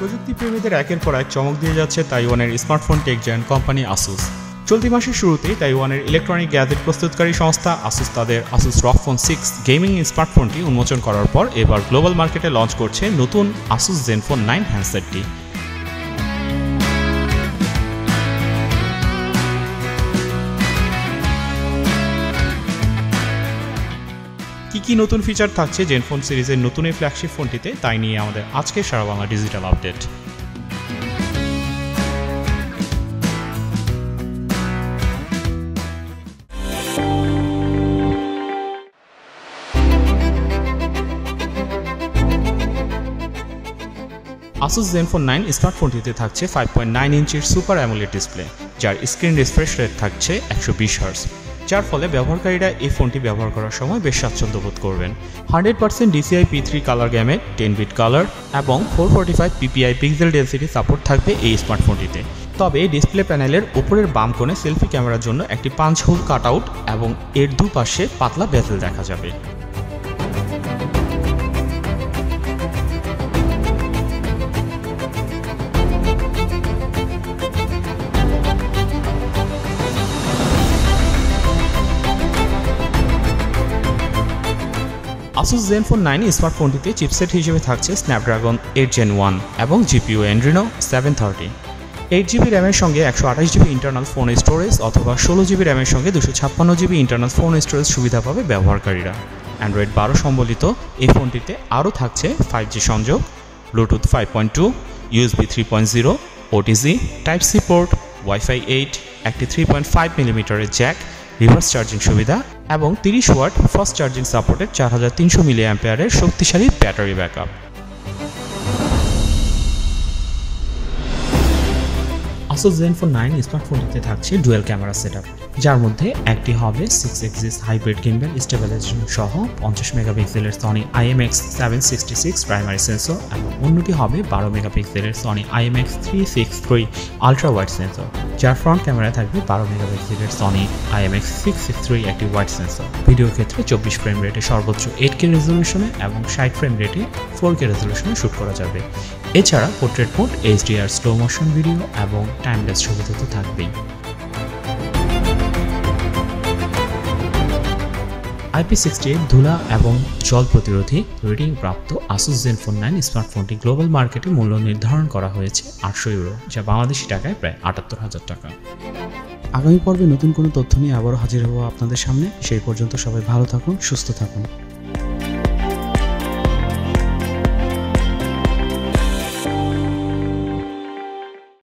প্রযুক্তি প্রেমীদের একের পর এক চমক দিয়ে যাচ্ছে তাইওয়ানের smartphone tech giant company Asus. চলতি মাসের শুরুতেই তাইওয়ানের ইলেকট্রনিক গ্যাজেট প্রস্তুতকারী সংস্থা আসুস তাদের আসুস রগ ফোন 6 গেমিং স্মার্টফোনটি উন্মোচন করার পর এবার গ্লোবাল মার্কেটে লঞ্চ করছে নতুন আসুস জেনফোন 9 হ্যান্ডসেটটি। কি নতুন ফিচার থাকছে জেনফোন সিরিজের নতুন এই ফ্ল্যাগশিপ ফোনটিতে, তাই নিয়ে আমাদের আজকের সারা Bangla digital update. Asus Zenfone 9 স্মার্টফোনটিতে থাকছে 5.9 ইঞ্চির সুপার অ্যামোলেড ডিসপ্লে, যার স্ক্রিন রিফ্রেশ রেট থাকছে 120 হার্টজ, যার ফলে ব্যবহারকারীরা এই ফোনটি ব্যবহার করার সময় বেশ স্বাচ্ছন্দ্য বোধ করবেন। 100% DCI P3 colour gamut 10 bit colour এবং 445 ppi পিক্সেল ডেন্সিটি সাপোর্ট থাকবে এই স্মার্টফোনটিতে। তবে ডিসপ্লে প্যানেলের উপরের বাম কোণে সেলফি ক্যামেরার জন্য একটি পাঞ্চ হোল কাট আউট এবং এর দুপাশে পাতলা বেজেল দেখা যাবে। আসুস জেনফোন 9 স্মার্টফোনটিতে চিপসেট হিসেবে থাকছে স্ন্যাপড্রাগন 8 Gen 1 এবং GPU Adreno 730। 8GB র্যামের সঙ্গে 128GB ইন্টারনাল ফোন স্টোরেজ অথবা 16GB র্যামের সঙ্গে 256GB ইন্টারনাল ফোন স্টোরেজ সুবিধা পাবে ব্যবহারকারীরা। অ্যান্ড্রয়েড 12 সম্বলিত এই ফোনটিতে আরও থাকছে 5G সংযোগ, Bluetooth 5.2, USB 3.0, OTG, Type-C port, Wi-Fi 8, একটি 3.5mm জ্যাক, রিভার্স চার্জিং সুবিধা এবং 30 watt fast charging supported 4300 mAh শক্তিশালী ব্যাটারি ব্যাকআপ। আসুস জেনফোন 9 স্মার্টফোনটিতে থাকছে ডুয়েল ক্যামেরা সেটআপ, যার মধ্যে একটি হবে 6 এক্সিস হাইব্রিড গিম্বল স্টেবিলাইজেশন সহ 50 মেগাপিক্সেলের সনি IMX766 প্রাইমারি সেন্সর এবং অন্যটি হবে 12 মেগাপিক্সেলের Sony IMX363 ultra wide sensor, যার ফ্রন্ট ক্যামেরায় থাকবে 12 মেগাপিক্সেলের সনি IMX663 একটি ওয়াইড সেন্সর। ভিডিওর ক্ষেত্রে 24 ফ্রেম রেটে সর্বোচ্চ 8K রেজলিউশনে এবং 60 ফ্রেম রেটে 4K রেজলিউশনে শ্যুট করা যাবে। এছাড়া portrait mode, HDR, slow motion video এবং টাইমলেস সুবিধা তো থাকবেই। IP68 ধুলা এবং জল প্রতিরোধী রেটিং প্রাপ্ত আসুস জেনফোন 9 স্মার্টফোনটি গ্লোবাল মার্কেটে মূল্য নির্ধারণ করা হয়েছে 800 ইউরো, যা বাংলাদেশি টাকায় প্রায় 78,000 টাকা। আগামী পর্বে নতুন কোনো তথ্য নিয়ে আবারও হাজির হব আপনাদের সামনে। সেই পর্যন্ত সবাই ভালো থাকুন, সুস্থ থাকুন।